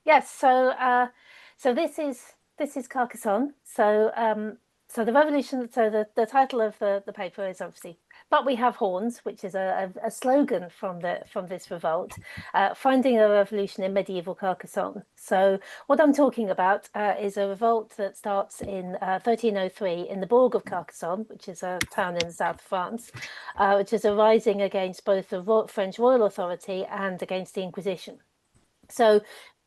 Yes, so this is Carcassonne. So the revolution. So the title of the paper is obviously, but we have horns, which is a slogan from this revolt, finding a revolution in medieval Carcassonne. So what I'm talking about is a revolt that starts in 1303 in the Bourg of Carcassonne, which is a town in the south of France, which is a rising against both the French royal authority and against the Inquisition. So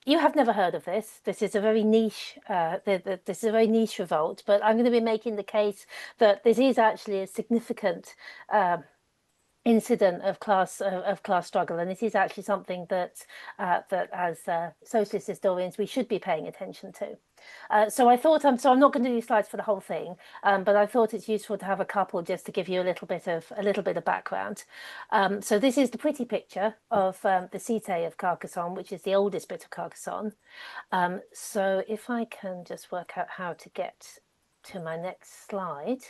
you have never heard of this. This is a very niche. This is a very niche revolt, but I'm going to be making the case that this is actually a significant uh, incident of class struggle, and it is actually something that as socialist historians we should be paying attention to. So I thought I'm not going to do slides for the whole thing, but I thought it's useful to have a couple just to give you a little bit of background. So this is the pretty picture of the Cité of Carcassonne, which is the oldest bit of Carcassonne. So if I can just work out how to get to my next slide,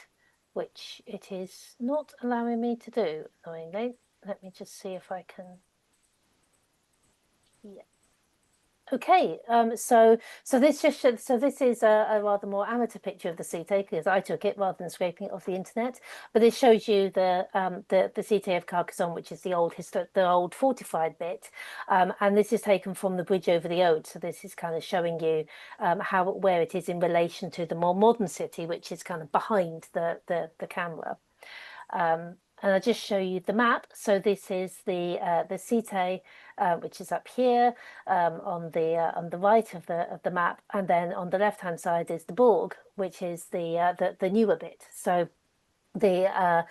which it is not allowing me to do, annoyingly. Let me just see if I can. Yeah. Okay, so this just shows, so this is a rather more amateur picture of the Cité because I took it rather than scraping it off the internet. But this shows you the Cité of Carcassonne, which is the old fortified bit, and this is taken from the bridge over the Aude. So this is kind of showing you how where it is in relation to the more modern city, which is kind of behind the camera. And I'll just show you the map. So this is the Cité, which is up here on the right of the map, and then on the left hand side is the Bourg, which is the newer bit. So the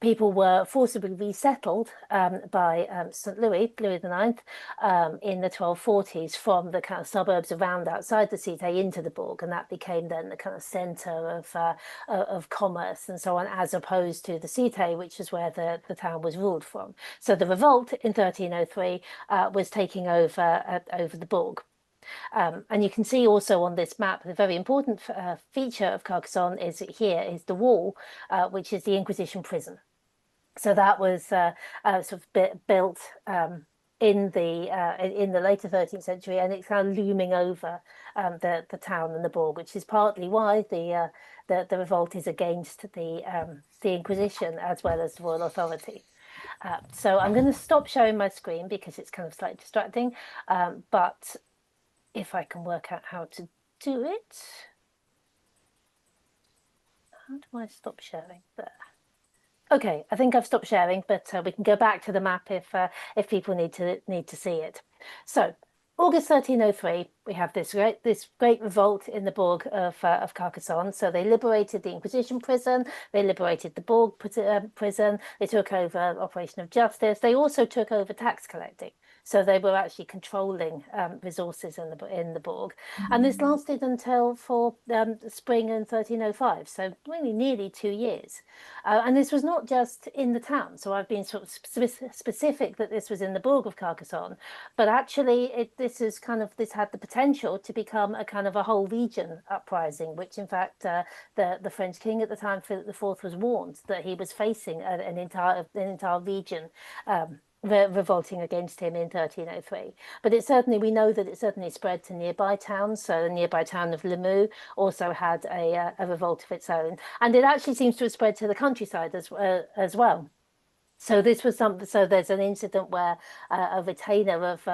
people were forcibly resettled by St. Louis IX, in the 1240s from the kind of suburbs around outside the Cité into the Bourg, and that became then the kind of centre of commerce and so on, as opposed to the Cité, which is where the town was ruled from. So the revolt in 1303 was taking over the Bourg. And you can see also on this map, the very important feature of Carcassonne is here is the wall, which is the Inquisition prison. So that was sort of built in the later 13th century, and it's kind of looming over the town and the Bourg, which is partly why the revolt is against the Inquisition as well as the royal authority. So I'm going to stop showing my screen because it's kind of slightly distracting, but if I can work out how to do it. How do I stop sharing there? Okay, I think I've stopped sharing, but we can go back to the map if people need to see it. So August 1303, we have this great revolt in the Bourg of Carcassonne. So they liberated the Inquisition prison, they liberated the Bourg prison, they took over Operation of Justice, they also took over tax collecting. So they were actually controlling resources in the Bourg, and this lasted until for spring in 1305. So really nearly 2 years, and this was not just in the town. So I've been sort of specific that this was in the Bourg of Carcassonne, but actually this had the potential to become a kind of a whole region uprising, which in fact the French king at the time, Philip IV, was warned that he was facing an entire region revolting against him in 1303. But we know that it certainly spread to nearby towns. So the nearby town of Limoux also had a revolt of its own, and it actually seems to have spread to the countryside as well. So this was something. So there's an incident where a retainer of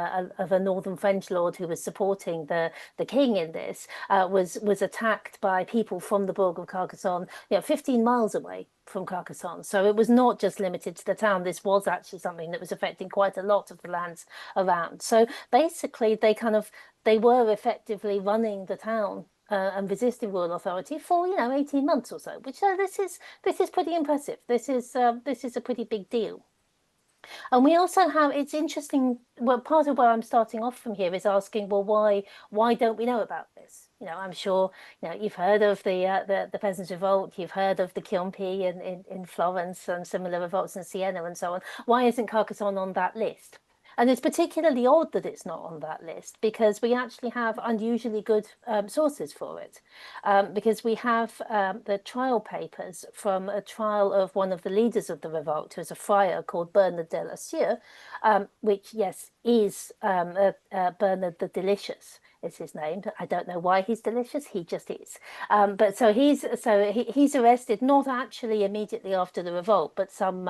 a northern French lord who was supporting the king in this was attacked by people from the Bourg of Carcassonne, 15 miles away from Carcassonne. So it was not just limited to the town. This was actually something that was affecting quite a lot of the lands around. So basically, they were effectively running the town and resisting royal authority for 18 months or so, which this is pretty impressive. This is a pretty big deal. And we also have, it's interesting, well, part of where I'm starting off from here is asking, well, why don't we know about this? I'm sure you've heard of the Peasants' Revolt, you've heard of the Chiompi in Florence and similar revolts in Siena and so on. Why isn't Carcassonne on that list? And it's particularly odd that it's not on that list because we actually have unusually good sources for it. Because we have the trial papers from a trial of one of the leaders of the revolt, who was a friar called Bernard de la Sueur, which, yes, is Bernard the Delicious is his name. I don't know why he's delicious. He just is. But he's arrested not actually immediately after the revolt, but some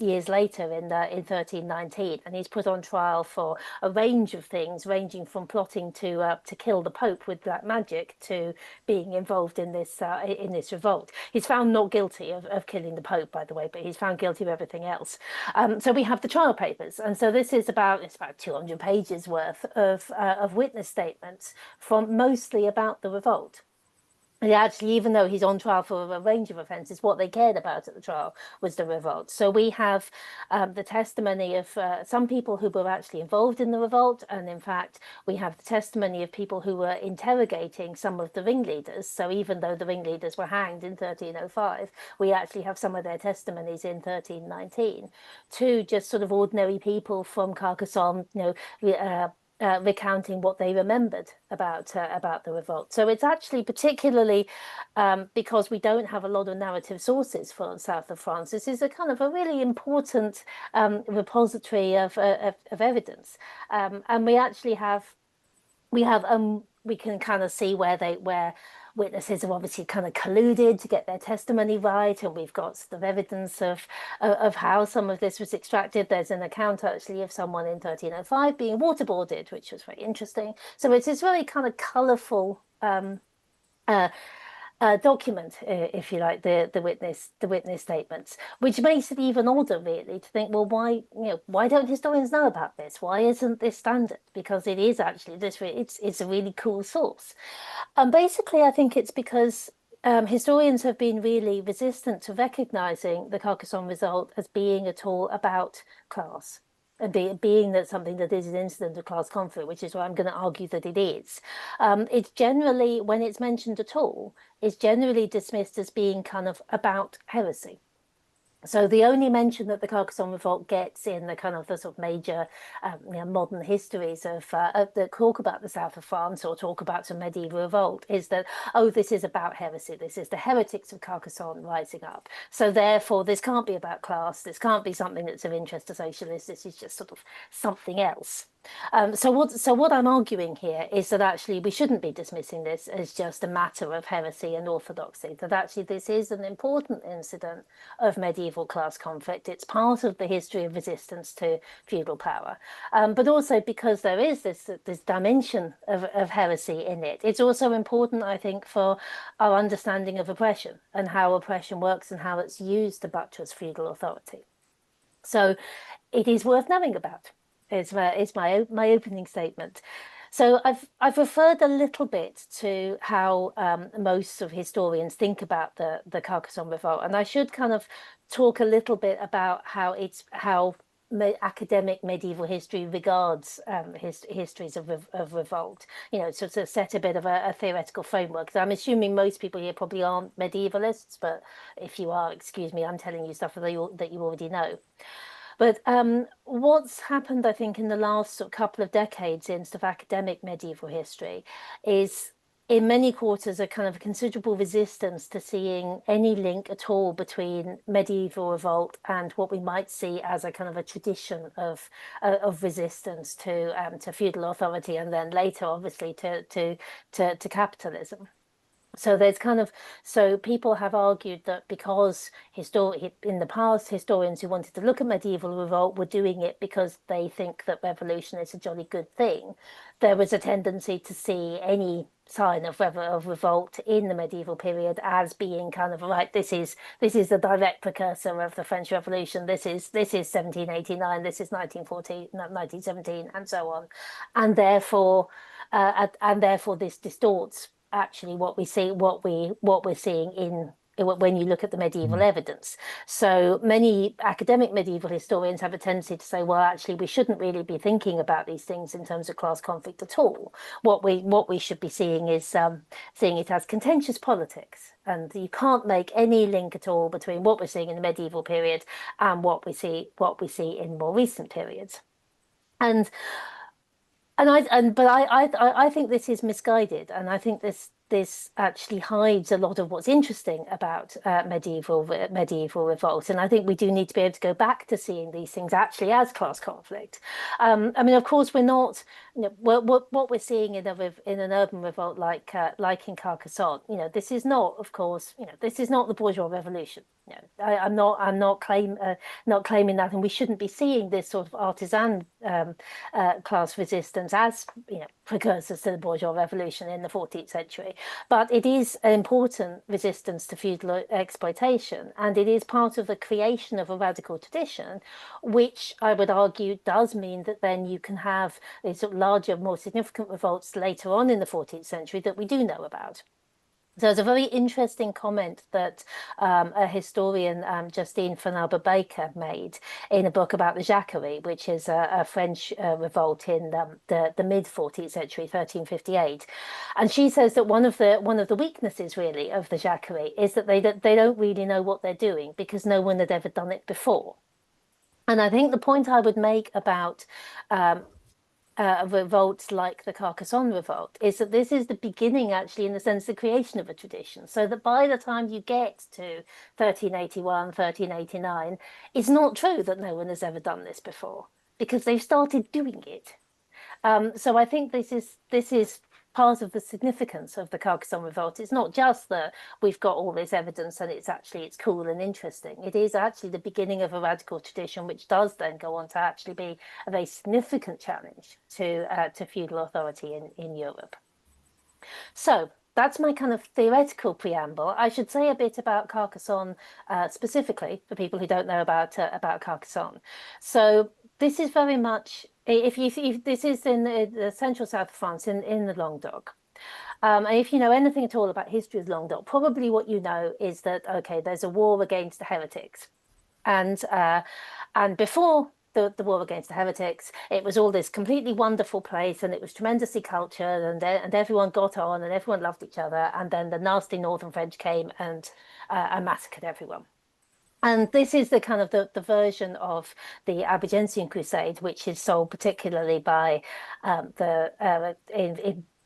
years later in 1319, and he's put on trial for a range of things, ranging from plotting to kill the Pope with black magic to being involved in this revolt. He's found not guilty of killing the Pope, by the way, but he's found guilty of everything else. So we have the trial papers, and so this is about 200 pages worth of witness statements from mostly about the revolt. And actually, even though he's on trial for a range of offences, what they cared about at the trial was the revolt. So we have the testimony of some people who were actually involved in the revolt. And in fact, we have the testimony of people who were interrogating some of the ringleaders. So even though the ringleaders were hanged in 1305, we actually have some of their testimonies in 1319 to just sort of ordinary people from Carcassonne, recounting what they remembered about the revolt. So it's actually particularly because we don't have a lot of narrative sources for the south of France. This is a kind of a really important repository of evidence, and we actually have we can kind of see where witnesses have obviously kind of colluded to get their testimony right, and we've got sort of evidence of how some of this was extracted. There's an account actually of someone in 1305 being waterboarded, which was very interesting. So it's this very kind of colourful document, if you like, the witness statements, which makes it even odder, really, to think, well, why don't historians know about this? Why isn't this standard? Because it is actually it's a really cool source. And basically, I think it's because historians have been really resistant to recognizing the Carcassonne result as being at all about class and being that something that is an incident of class conflict, which is why I'm going to argue that it is. It's generally, when it's mentioned at all, it's generally dismissed as being kind of about heresy. So the only mention that the Carcassonne revolt gets in the kind of the sort of major modern histories that talk about the south of France or talk about some medieval revolt is that, oh, this is about heresy. This is the heretics of Carcassonne rising up. So therefore, this can't be about class. This can't be something that's of interest to socialists. This is just sort of something else. So what I'm arguing here is that actually we shouldn't be dismissing this as just a matter of heresy and orthodoxy, that actually this is an important incident of medieval class conflict. It's part of the history of resistance to feudal power, but also because there is this dimension of heresy in it. It's also important, I think, for our understanding of oppression and how oppression works and how it's used to buttress feudal authority. So it is worth knowing about. Is my opening statement. So I've referred a little bit to how most of historians think about the Carcassonne revolt, and I should kind of talk a little bit about how academic medieval history regards histories of revolt. So to set a bit of a theoretical framework. So I'm assuming most people here probably aren't medievalists, but if you are, excuse me, I'm telling you stuff that you already know. But what's happened, I think, in the last couple of decades in sort of academic medieval history is in many quarters a kind of considerable resistance to seeing any link at all between medieval revolt and what we might see as a kind of a tradition of resistance to feudal authority, and then later, obviously, to capitalism. So people have argued that because in the past, historians who wanted to look at medieval revolt were doing it because they think that revolution is a jolly good thing. There was a tendency to see any sign of revolt in the medieval period as being kind of right. This is the direct precursor of the French Revolution. This is 1789. This is 1914, 1917, and so on, and therefore this distorts actually what we're seeing when you look at the medieval evidence. So many academic medieval historians have a tendency to say, well, actually, we shouldn't really be thinking about these things in terms of class conflict at all. What we should be seeing is seeing it as contentious politics, and you can't make any link at all between what we're seeing in the medieval period and what we see in more recent periods. And but I think this is misguided, and I think this actually hides a lot of what's interesting about medieval revolt. And I think we do need to be able to go back to seeing these things actually as class conflict. I mean, of course, we're not. You know, what we're seeing in an urban revolt like in Carcassonne. You know, this is not, of course, this is not the bourgeois revolution. I'm not claiming that, and we shouldn't be seeing this sort of artisan class resistance as precursors to the bourgeois revolution in the 14th century. But it is an important resistance to feudal exploitation, and it is part of the creation of a radical tradition, which I would argue does mean that then you can have these sort of larger, more significant revolts later on in the 14th century that we do know about. So there's a very interesting comment that a historian, Justine Fenalber-Baker, made in a book about the Jacquerie, which is a French revolt in the mid 14th century, 1358. And she says that one of the weaknesses really of the Jacquerie is that they don't really know what they're doing because no one had ever done it before. And I think the point I would make about revolts like the Carcassonne revolt is that this is the beginning, actually, in the sense, the creation of a tradition. So that by the time you get to 1381, 1389, it's not true that no one has ever done this before because they've started doing it. So I think this is part of the significance of the Carcassonne revolt. It's not just that we've got all this evidence and it's cool and interesting. It is actually the beginning of a radical tradition, which does then go on to actually be a very significant challenge to feudal authority in Europe. So that's my kind of theoretical preamble. I should say a bit about Carcassonne specifically for people who don't know about Carcassonne. So this is very much, if this is in the central south of France, in the Languedoc. And if you know anything at all about history of Languedoc, probably what you know is that, okay, there's a war against the heretics. And before the war against the heretics, it was all this completely wonderful place, and it was tremendously cultured, and everyone got on, and everyone loved each other. And then the nasty Northern French came and massacred everyone. And this is the kind of the version of the Albigensian Crusade, which is sold particularly by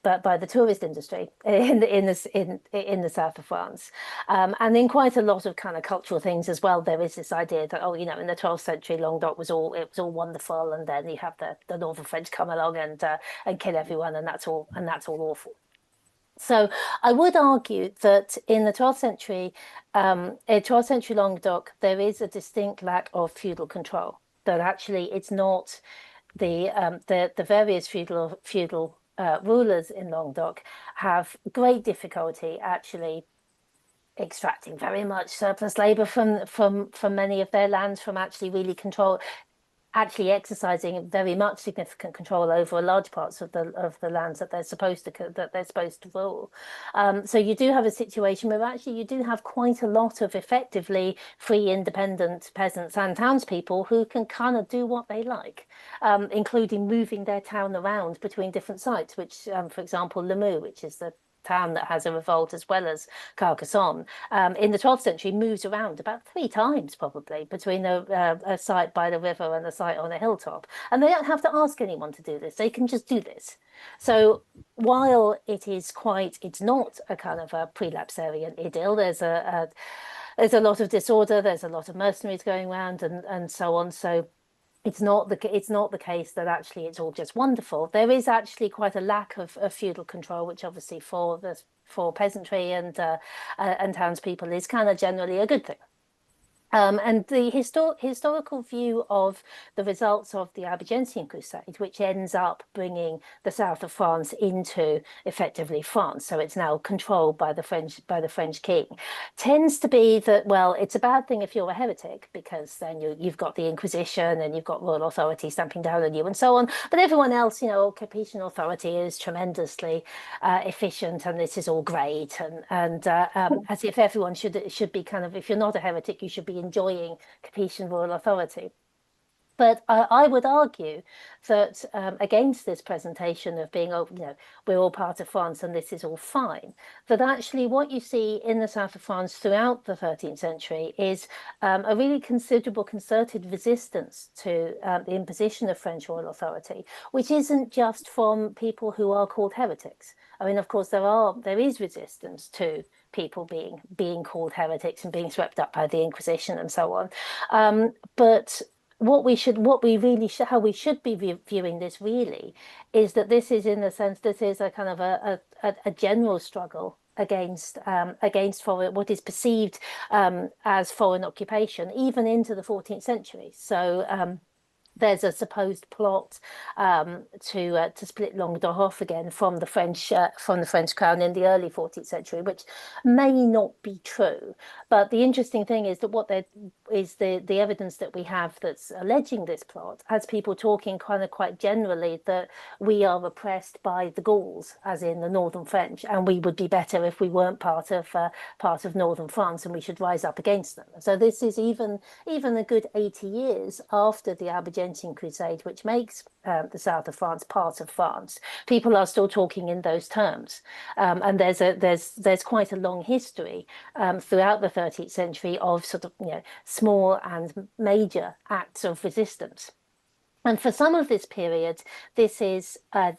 by the tourist industry in the south of France, and in quite a lot of kind of cultural things as well. There is this idea that in the 12th century, Languedoc was all wonderful, and then you have the Northern French come along and kill everyone, and that's all awful. So I would argue that in the 12th century, Languedoc, there is a distinct lack of feudal control. That actually it's not the various feudal rulers in Languedoc have great difficulty actually extracting very much surplus labor from many of their lands, from actually really actually exercising very much significant control over large parts of the lands that they're supposed to rule. So you do have a situation where actually you do have quite a lot of effectively free, independent peasants and townspeople who can kind of do what they like, including moving their town around between different sites, which, for example, Limoux, which is the town that has a revolt as well as Carcassonne, in the 12th century moves around about 3 times probably between a site by the river and a site on a hilltop. And they don't have to ask anyone to do this. They can just do this. So while it's not a kind of a prelapsarian idyll, there's a lot of disorder, there's a lot of mercenaries going around and so on. So it's not the case that actually it's all just wonderful. There is actually quite a lack of feudal control, which obviously for peasantry and townspeople is kind of generally a good thing. And the historical view of the results of the Albigensian Crusade, which ends up bringing the south of France into effectively France, so it's now controlled by the French king, tends to be that, well, it's a bad thing if you're a heretic because then you've got the Inquisition and you've got royal authority stamping down on you and so on. But everyone else, Capetian authority is tremendously efficient and this is all great, and as if everyone should be kind of, if you're not a heretic, you should be enjoying Capetian royal authority. But I would argue that against this presentation of being, oh, we're all part of France and this is all fine, that actually what you see in the south of France throughout the 13th century is a really considerable concerted resistance to the imposition of French royal authority, which isn't just from people who are called heretics. I mean, of course, there is resistance to people being called heretics and being swept up by the Inquisition and so on. But how we should be viewing this really is that this is, in a sense, this is a kind of a general struggle against foreign, what is perceived as foreign occupation, even into the 14th century. So there's a supposed plot to split Languedoc off again from the French crown in the early 14th century, which may not be true. But the interesting thing is that what there is the evidence that we have that's alleging this plot has people talking kind of quite generally that we are oppressed by the Gauls, as in the northern French, and we would be better if we weren't part of northern France, and we should rise up against them. So this is even a good 80 years after the Albigensian Crusade, which makes the south of France part of France. People are still talking in those terms, and there's quite a long history throughout the 13th century of sort of small and major acts of resistance. And for some of this period, this is a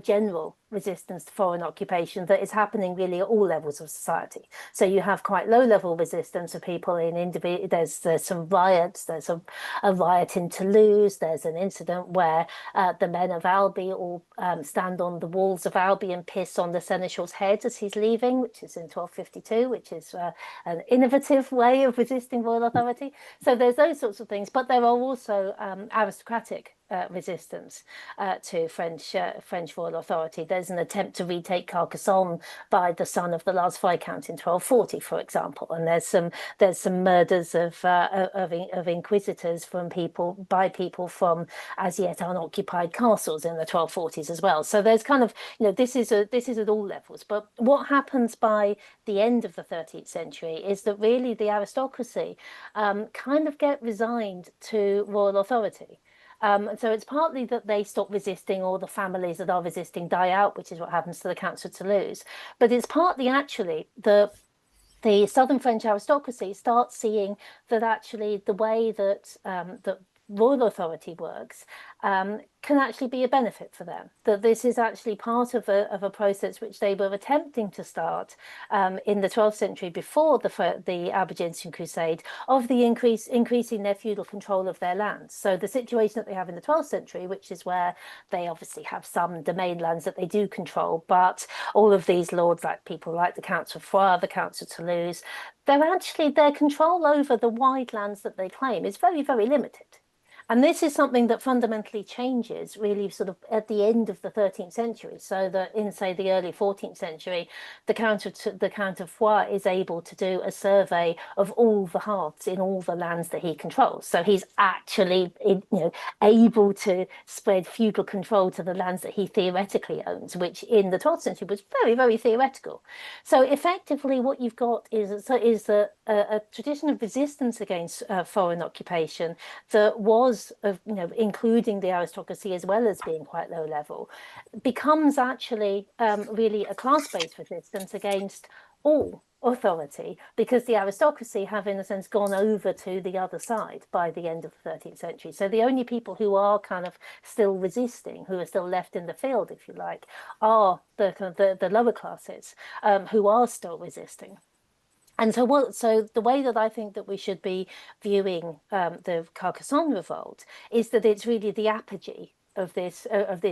general resistance to foreign occupation that is happening really at all levels of society. So you have quite low-level resistance of people in individual. There's some riots. There's a riot in Toulouse. There's an incident where the men of Albi all stand on the walls of Albi and piss on the seneschal's head as he's leaving, which is in 1252, which is an innovative way of resisting royal authority. So there's those sorts of things, but there are also aristocratic resistance to French royal authority. There's an attempt to retake Carcassonne by the son of the last viscount in 1240, for example, and there's some murders of inquisitors by people from as yet unoccupied castles in the 1240s as well. So there's kind of this is at all levels. But what happens by the end of the 13th century is that really the aristocracy kind of get resigned to royal authority. So it's partly that they stop resisting, or the families that are resisting die out, which is what happens to the Counts of Toulouse. But it's partly actually the southern French aristocracy starts seeing that actually the way that royal authority works can actually be a benefit for them. That this is actually part of a process which they were attempting to start in the 12th century before the Albigensian Crusade, of the increasing their feudal control of their lands. So the situation that they have in the 12th century, which is where they obviously have some domain lands that they do control, but all of these lords, like people like the Counts of Foix, the Counts of Toulouse, their control over the wide lands that they claim is very, very limited. And this is something that fundamentally changes really sort of at the end of the 13th century. So that in, say, the early 14th century, the Count of Foix is able to do a survey of all the hearths in all the lands that he controls. So he's actually able to spread feudal control to the lands that he theoretically owns, which in the 12th century was very, very theoretical. So effectively what you've got is a tradition of resistance against foreign occupation that was including the aristocracy as well as being quite low level, becomes actually really a class-based resistance against all authority, because the aristocracy have in a sense gone over to the other side by the end of the 13th century. So the only people who are kind of still resisting, who are still left in the field, if you like, are the lower classes who are still resisting. And so the way that I think that we should be viewing the Carcassonne revolt is that it's really the apogee of this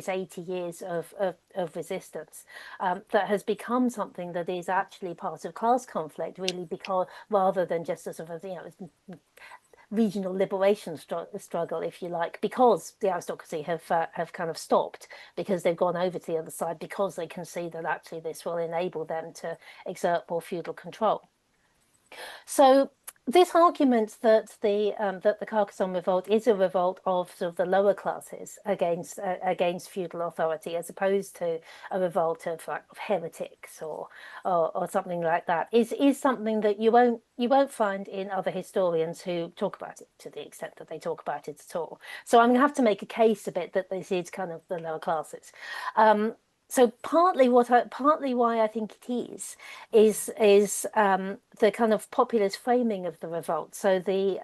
80 years of resistance, that has become something that is actually part of class conflict, really, because rather than just a sort of, regional liberation struggle, if you like, because the aristocracy have kind of stopped, because they've gone over to the other side, because they can see that actually this will enable them to exert more feudal control. So this argument that the Carcassonne revolt is a revolt of sort of the lower classes against feudal authority, as opposed to a revolt of heretics or something like that, is something that you won't find in other historians who talk about it to the extent that they talk about it at all. So I'm going to have to make a case a bit that this is kind of the lower classes. So partly why I think it is the kind of populist framing of the revolt. So the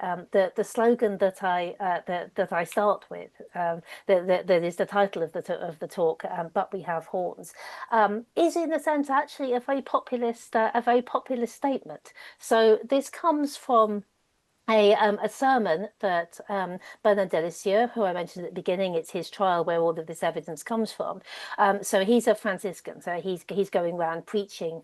slogan that I start with, that is the title of the talk, but we have horns, is in a sense actually a very populist statement. So this comes from a sermon that Bernard de Lisieux, who I mentioned at the beginning, it's his trial where all of this evidence comes from. So he's a Franciscan, so he's going around preaching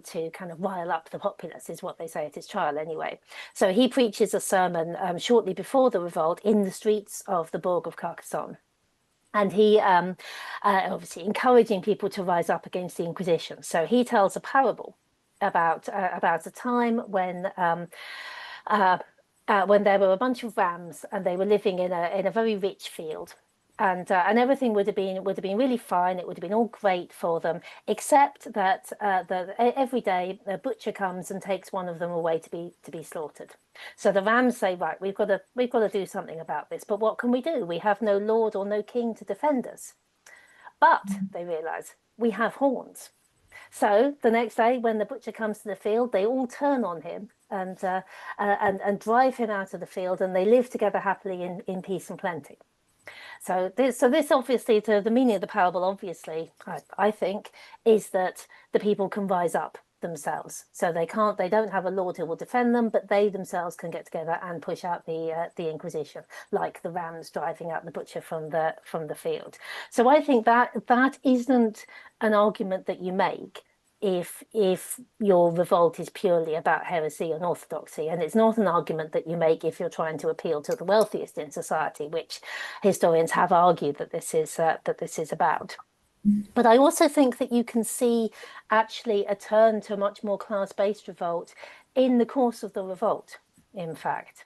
to kind of rile up the populace, is what they say at his trial anyway. So he preaches a sermon shortly before the revolt in the streets of the Bourg of Carcassonne. And he obviously encouraging people to rise up against the Inquisition. So he tells a parable about a time when there were a bunch of rams and they were living in a very rich field, and everything would have been really fine. It would have been all great for them, except that every day a butcher comes and takes one of them away to be slaughtered. So the rams say, right, we've got to do something about this. But what can we do? We have no lord or no king to defend us. But they realize we have horns. So the next day, when the butcher comes to the field, they all turn on him and drive him out of the field, and they live together happily in peace and plenty. So this obviously, the meaning of the parable, obviously, I think, is that the people can rise up themselves. So they don't have a lord who will defend them, but they themselves can get together and push out the Inquisition, like the rams driving out the butcher from the field. So I think that isn't an argument that you make if your revolt is purely about heresy and orthodoxy, and it's not an argument that you make if you're trying to appeal to the wealthiest in society, which historians have argued that this is about. But I also think that you can see actually a turn to a much more class-based revolt in the course of the revolt, in fact.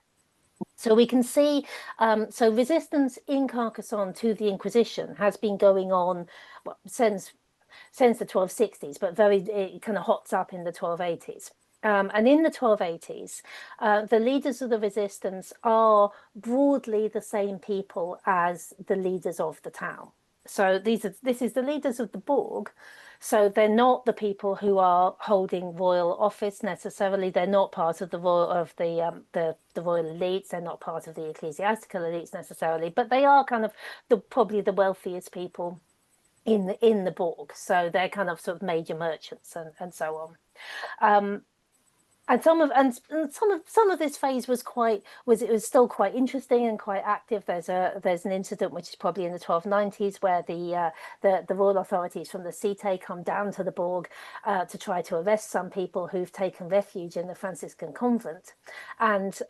So we can see, so resistance in Carcassonne to the Inquisition has been going on since the 1260s, but it kind of hots up in the 1280s. And in the 1280s, the leaders of the resistance are broadly the same people as the leaders of the town. So this is the leaders of the Bourg. So they're not the people who are holding royal office necessarily. They're not part of the royal elites. They're not part of the ecclesiastical elites necessarily, but they are kind of probably the wealthiest people in the Bourg. So they're kind of sort of major merchants and so on. And some of this phase was still quite interesting and quite active. There's an incident which is probably in the 1290s where the royal authorities from the Cité come down to the Bourg to try to arrest some people who've taken refuge in the Franciscan convent, and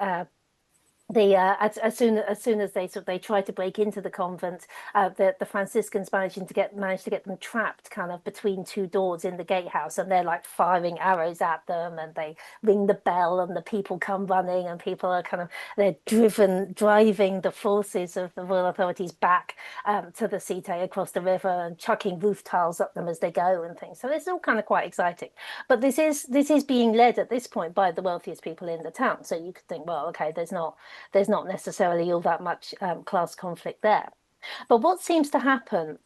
as soon as they try to break into the convent, the Franciscans manage to get them trapped kind of between two doors in the gatehouse, and they're like firing arrows at them, and they ring the bell, and the people come running, and people are they're driving the forces of the royal authorities back to the Cité across the river and chucking roof tiles at them as they go and things. So it's all kind of quite exciting. But this is being led at this point by the wealthiest people in the town. So you could think, well, okay, there's not necessarily all that much class conflict there. But what seems to happen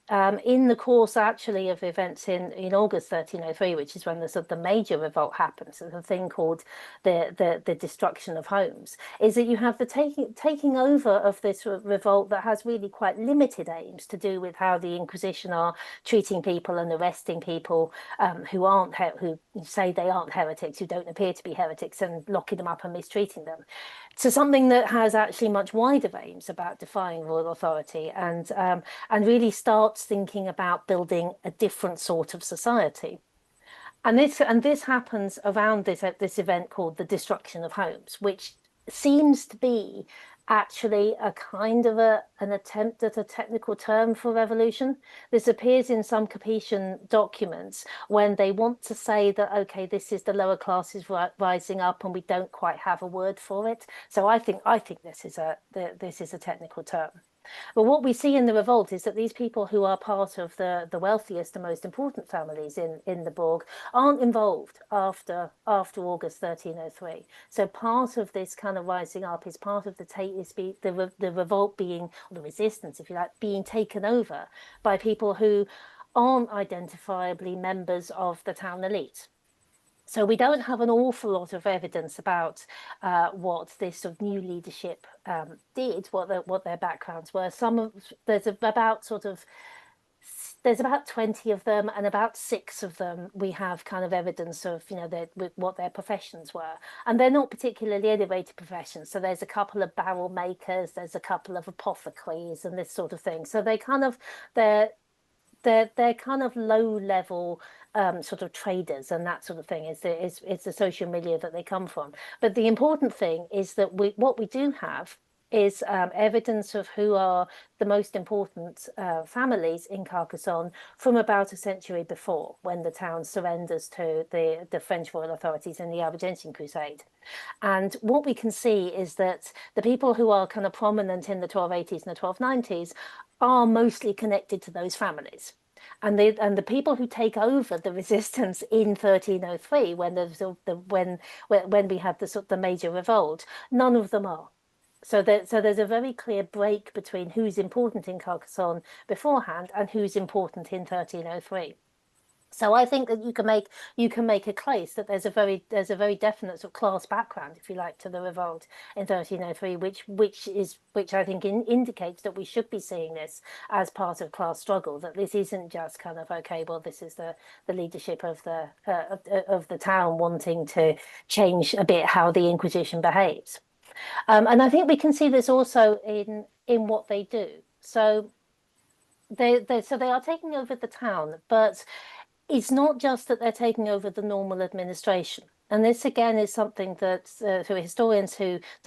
in the course actually of events in August 1303, which is when the major revolt happens, the thing called the destruction of homes, is that you have the taking over of this revolt that has really quite limited aims to do with how the Inquisition are treating people and arresting people who say they aren't heretics, who don't appear to be heretics, and locking them up and mistreating them, to something that has actually much wider aims about defying royal authority, and really starts thinking about building a different sort of society. And this happens around this event called the destruction of homes, which seems to be actually a kind of an attempt at a technical term for revolution. This appears in some Capetian documents when they want to say that, okay, this is the lower classes rising up, and we don't quite have a word for it. So I think this is a technical term. But what we see in the revolt is that these people who are part of the wealthiest and most important families in the Borg aren't involved after August 1303. So part of this kind of rising up is part of the revolt being, or the resistance, if you like, being taken over by people who aren't identifiably members of the town elite. So we don't have an awful lot of evidence about what this sort of new leadership did, what their backgrounds were. There's about 20 of them, and about 6 of them we have kind of evidence of, what their professions were. And they're not particularly elevated professions. So there's a couple of barrel makers, there's a couple of apothecaries and this sort of thing. So they're they're kind of low level sort of traders and that sort of thing. It's the social milieu that they come from. But the important thing is that what we do have is evidence of who are the most important families in Carcassonne from about a century before, when the town surrenders to the French royal authorities in the Albigensian Crusade. And what we can see is that the people who are kind of prominent in the 1280s and the 1290s are mostly connected to those families. And the people who take over the resistance in 1303, when we had the major revolt, none of them are. So there's a very clear break between who's important in Carcassonne beforehand and who's important in 1303. So I think that you can make a case that there's a very definite sort of class background, if you like, to the revolt in 1303, which I think indicates that we should be seeing this as part of class struggle. That this isn't just kind of, okay, well, this is the leadership of the town wanting to change a bit how the Inquisition behaves. And I think we can see this also in what they do. So they are taking over the town, but it's not just that they're taking over the normal administration. And this again is something that the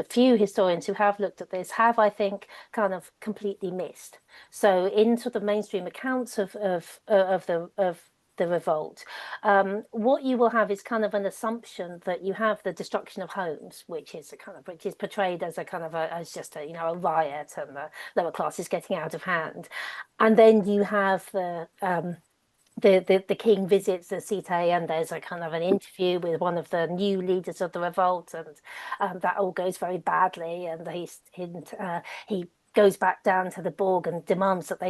few historians who have looked at this have, I think, kind of completely missed. So in sort of mainstream accounts of the revolt, what you will have is kind of an assumption that you have the destruction of homes, which is portrayed as a kind of as just a riot, and the lower classes getting out of hand, and then you have the king visits the cité, and there's a kind of an interview with one of the new leaders of the revolt, and that all goes very badly, and he goes back down to the Borg and demands that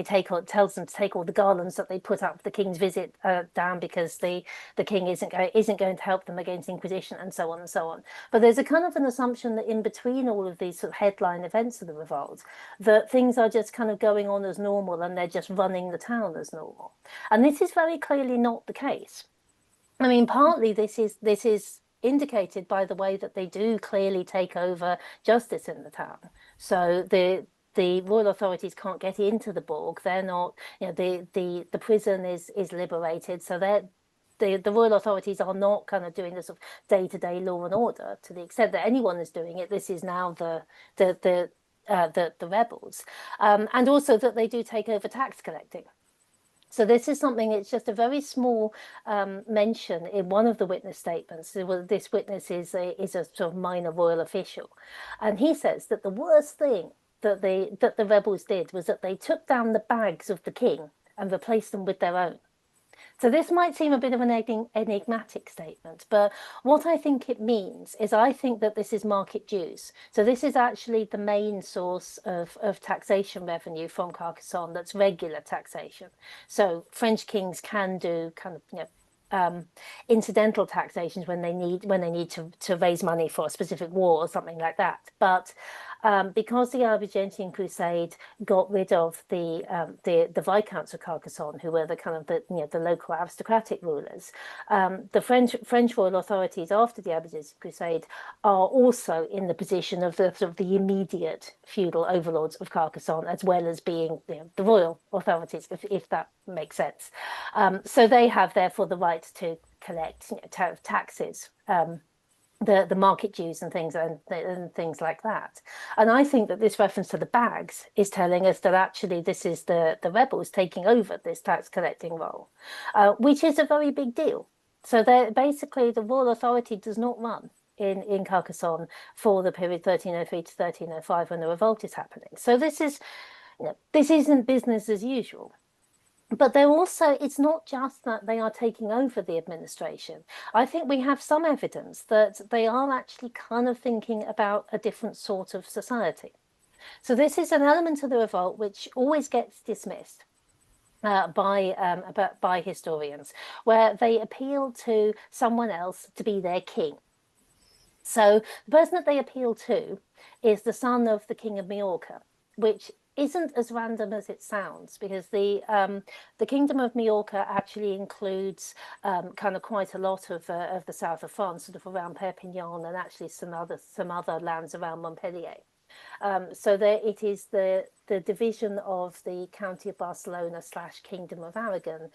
tells them to take all the garlands that they put up for the king's visit down, because the king isn't going to help them against the Inquisition, and so on and so on. But there's a kind of an assumption that in between all of these sort of headline events of the revolt, that things are just kind of going on as normal, and they're just running the town as normal. And this is very clearly not the case. I mean, partly this is indicated by the way that they do clearly take over justice in the town. So the royal authorities can't get into the Borg. They're not, the prison is liberated. So the royal authorities are not kind of doing this sort of day-to-day law and order to the extent that anyone is doing it. This is now the rebels, and also that they do take over tax collecting. So this is something, it's just a very small mention in one of the witness statements. This witness is a sort of minor royal official. And he says that the worst thing that the rebels did was that they took down the bags of the king and replaced them with their own. So this might seem a bit of an enigmatic statement, but what I think it means is I think that this is market dues. So this is actually the main source of taxation revenue from Carcassonne. That's regular taxation. So French kings can do kind of incidental taxations when they need to raise money for a specific war or something like that. But because the Albigensian Crusade got rid of the Viscounts of Carcassonne, who were the kind of the local aristocratic rulers. The French royal authorities after the Albigensian Crusade are also in the position of the sort of the immediate feudal overlords of Carcassonne, as well as being the royal authorities, if that makes sense. So they have therefore the right to collect taxes. The market dues and things like that. And I think that this reference to the bags is telling us that actually this is the rebels taking over this tax collecting role, which is a very big deal. So basically the royal authority does not run in Carcassonne for the period 1303 to 1305 when the revolt is happening. So this isn't business as usual. But they're also, it's not just that they are taking over the administration. I think we have some evidence that they are actually kind of thinking about a different sort of society. So this is an element of the revolt which always gets dismissed by historians, where they appeal to someone else to be their king. So the person that they appeal to is the son of the King of Majorca, which isn't as random as it sounds, because the Kingdom of Majorca actually includes kind of quite a lot of the south of France, sort of around Perpignan, and actually some other lands around Montpellier. So there it is the division of the County of Barcelona / Kingdom of Aragon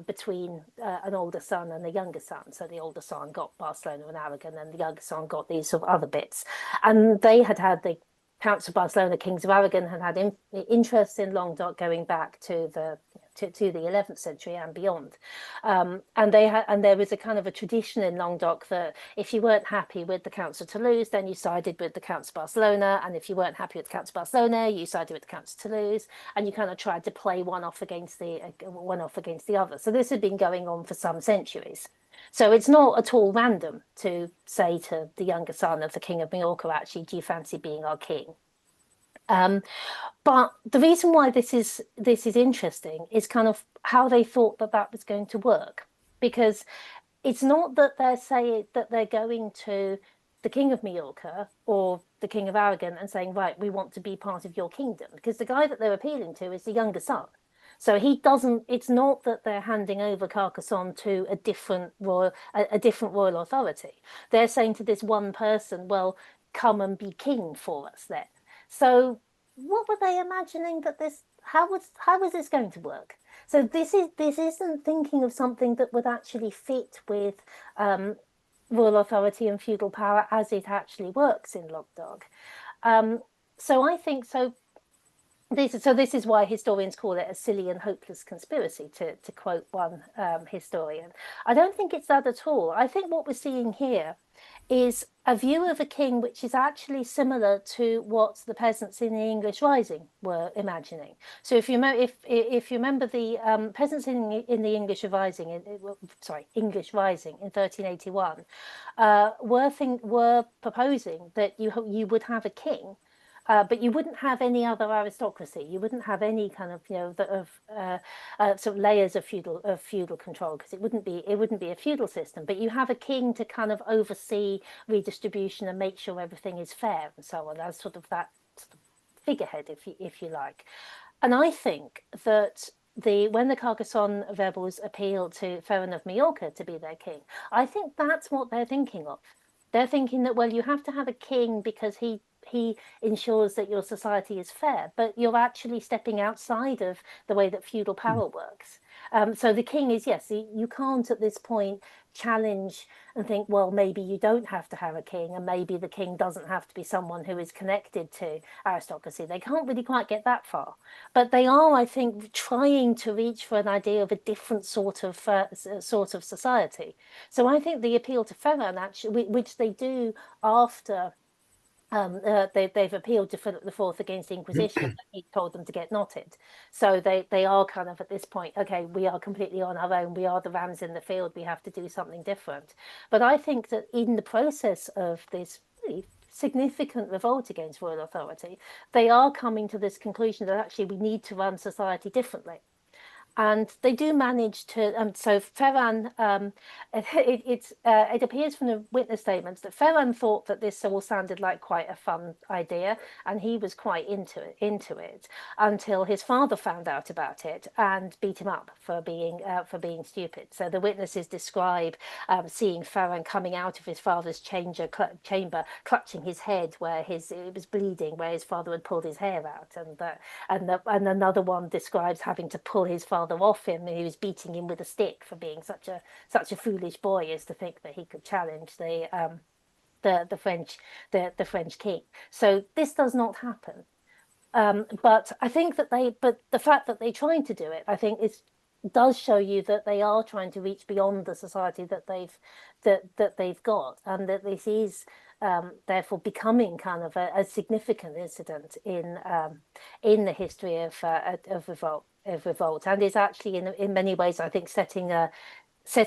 between an older son and a younger son. So the older son got Barcelona and Aragon, and the younger son got these sort of other bits. And they had the Counts of Barcelona, Kings of Aragon had interests in Languedoc going back to the 11th century and beyond. And there was a kind of a tradition in Languedoc that if you weren't happy with the Counts of Toulouse, then you sided with the Counts of Barcelona, and if you weren't happy with the Counts of Barcelona, you sided with the Counts of Toulouse, and you kind of tried to play one off against the other. So this had been going on for some centuries. So it's not at all random to say to the younger son of the King of Majorca, actually, do you fancy being our king? But the reason why this is interesting is kind of how they thought that was going to work, because it's not that they're saying that they're going to the King of Majorca or the King of Aragon and saying, right, we want to be part of your kingdom, because the guy that they're appealing to is the younger son. So he doesn't. It's not that they're handing over Carcassonne to a different royal authority. They're saying to this one person, "Well, come and be king for us then." So, what were they imagining that this? How was this going to work? So this isn't thinking of something that would actually fit with royal authority and feudal power as it actually works in Languedoc. So I think so. This is why historians call it a silly and hopeless conspiracy, to quote one historian. I don't think it's that at all. I think what we're seeing here is a view of a king which is actually similar to what the peasants in the English Rising were imagining. So if you remember the peasants in the English Rising, English Rising in 1381, were proposing that you would have a king. But you wouldn't have any other aristocracy. You wouldn't have any kind of sort of layers of feudal control, because it wouldn't be a feudal system. But you have a king to kind of oversee redistribution and make sure everything is fair and so on, as sort of that sort of figurehead, if you like. And I think that when the Carcassonne rebels appeal to Ferran of Majorca to be their king, I think that's what they're thinking of. They're thinking that, well, you have to have a king because he ensures that your society is fair, but you're actually stepping outside of the way that feudal power works. So the king is, yes, you can't at this point challenge and think, well, maybe you don't have to have a king, and maybe the king doesn't have to be someone who is connected to aristocracy. They can't really quite get that far, but they are, I think, trying to reach for an idea of a different sort of society. So I think the appeal to Ferran, actually, which they do after they've appealed to Philip IV against the Inquisition. He told them to get knotted. So they are kind of at this point, okay, we are completely on our own. We are the rams in the field. We have to do something different. But I think that in the process of this really significant revolt against royal authority, they are coming to this conclusion that actually we need to run society differently. And they do manage to. So Ferran, it appears from the witness statements that Ferran thought that this all sounded like quite a fun idea, and he was quite into it until his father found out about it and beat him up for being stupid. So the witnesses describe seeing Ferran coming out of his father's chamber, clutching his head where it was bleeding, where his father had pulled his hair out, and another one describes having to pull his father off him, and he was beating him with a stick for being such a foolish boy as to think that he could challenge the French the French king. So this does not happen. But I think that but the fact that they're trying to do it, I think, does show you that they are trying to reach beyond the society that they've got, and that this is therefore becoming kind of a significant incident in the history of revolt, and is actually in many ways, I think, set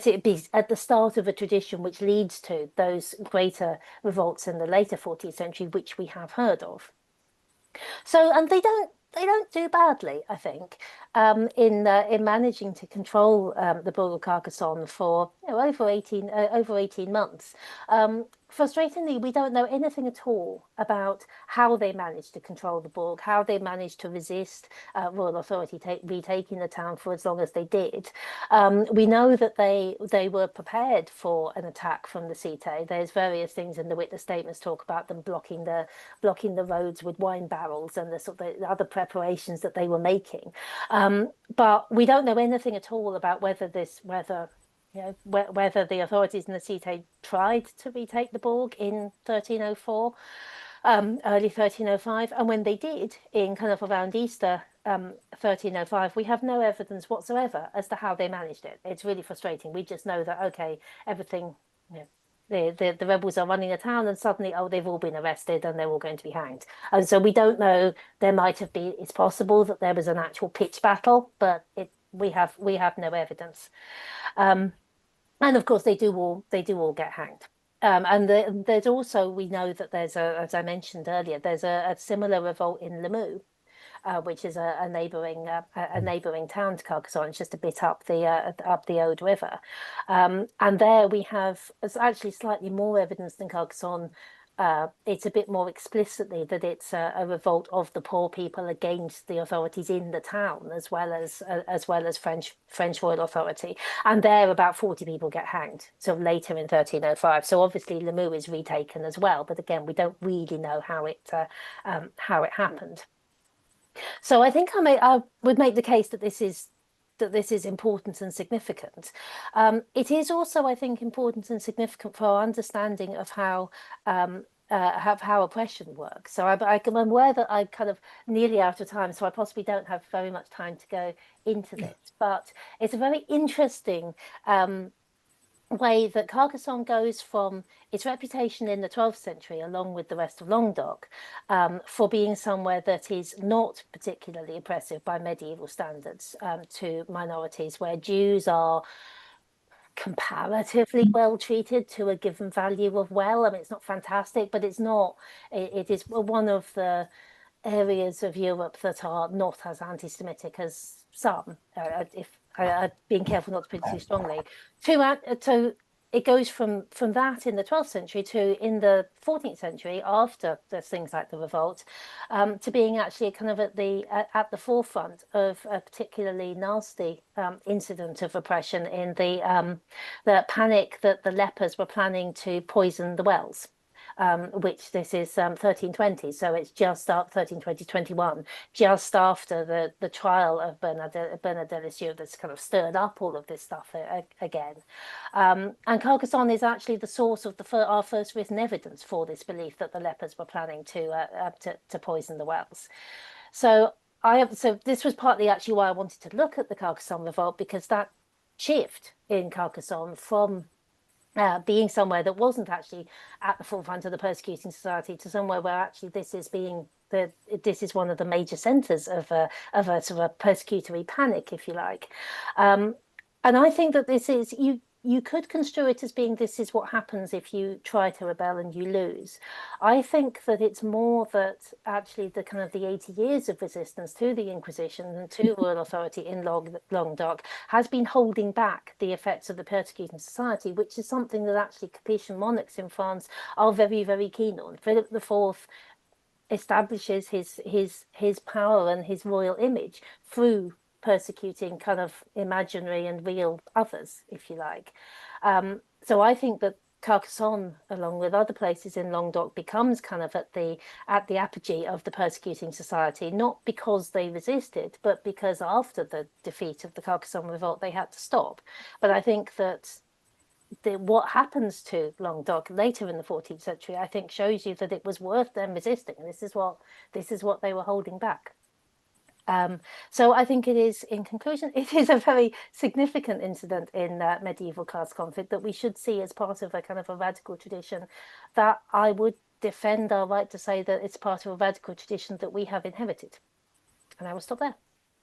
it be at the start of a tradition which leads to those greater revolts in the later 14th century, which we have heard of. So, and they don't do badly, I think, in managing to control the Borough of Carcassonne for over 18 months. Frustratingly, we don't know anything at all about how they managed to control the Borg, how they managed to resist royal authority retaking the town for as long as they did. We know that they were prepared for an attack from the Cité. There's various things in the witness statements talk about them blocking the roads with wine barrels and the sort of the other preparations that they were making. But we don't know anything at all about whether the authorities in the Cité tried to retake the Borg in 1304, early 1305, and when they did, in kind of around Easter 1305, we have no evidence whatsoever as to how they managed it. It's really frustrating. We just know that, okay, everything, the rebels are running a town, and suddenly, oh, they've all been arrested and they're all going to be hanged. And so we don't know. There might have been. It's possible that there was an actual pitched battle, but we have no evidence. And of course, they do all get hanged. There's also, we know that as I mentioned earlier, there's a similar revolt in Limoux, which is a neighbouring town to Carcassonne. It's just a bit up the Aude River, and there we have actually slightly more evidence than Carcassonne. It's a bit more explicitly that it's a revolt of the poor people against the authorities in the town, as well as French royal authority. And there, about 40 people get hanged. So later in 1305. So obviously Limoux is retaken as well, but again, we don't really know how it happened. So I think I would make the case that this is important and significant. It is also, I think, important and significant for our understanding of how oppression works. So I'm aware that I'm kind of nearly out of time, so I possibly don't have very much time to go into this. But it's a very interesting way that Carcassonne goes from its reputation in the 12th century, along with the rest of Languedoc, for being somewhere that is not particularly oppressive by medieval standards to minorities, where Jews are comparatively well treated to a given value of well. I mean, it's not fantastic, but it's not. It is one of the areas of Europe that are not as anti-Semitic as some. If being careful not to put it too strongly, to it goes from that in the 12th century to in the 14th century, after there's things like the revolt, to being actually kind of at the forefront of a particularly nasty incident of oppression in the panic that the lepers were planning to poison the wells. Which this is 1320, so it's just up 1320-21, just after the trial of Bernard de Lisieux that's kind of stirred up all of this stuff again. And Carcassonne is actually the source of our first written evidence for this belief that the lepers were planning to poison the wells. So this was partly actually why I wanted to look at the Carcassonne revolt, because that shift in Carcassonne from being somewhere that wasn't actually at the forefront of the persecuting society to somewhere where actually this is one of the major centres of a sort of a persecutory panic, if you like. And I think that this is you could construe it as being this is what happens if you try to rebel and you lose. I think that it's more that actually the kind of the 80 years of resistance to the Inquisition and to royal authority in Languedoc has been holding back the effects of the persecuting society, which is something that actually Capetian monarchs in France are very, very keen on. Philip IV establishes his power and his royal image through persecuting kind of imaginary and real others, if you like. So I think that Carcassonne, along with other places in Languedoc, becomes kind of at the apogee of the persecuting society, not because they resisted, but because after the defeat of the Carcassonne revolt, they had to stop. But I think that what happens to Languedoc later in the 14th century, I think, shows you that it was worth them resisting. This is what they were holding back. So I think it is, in conclusion, it is a very significant incident in medieval class conflict that we should see as part of a kind of a radical tradition that I would defend our right to say that it's part of a radical tradition that we have inherited. And I will stop there.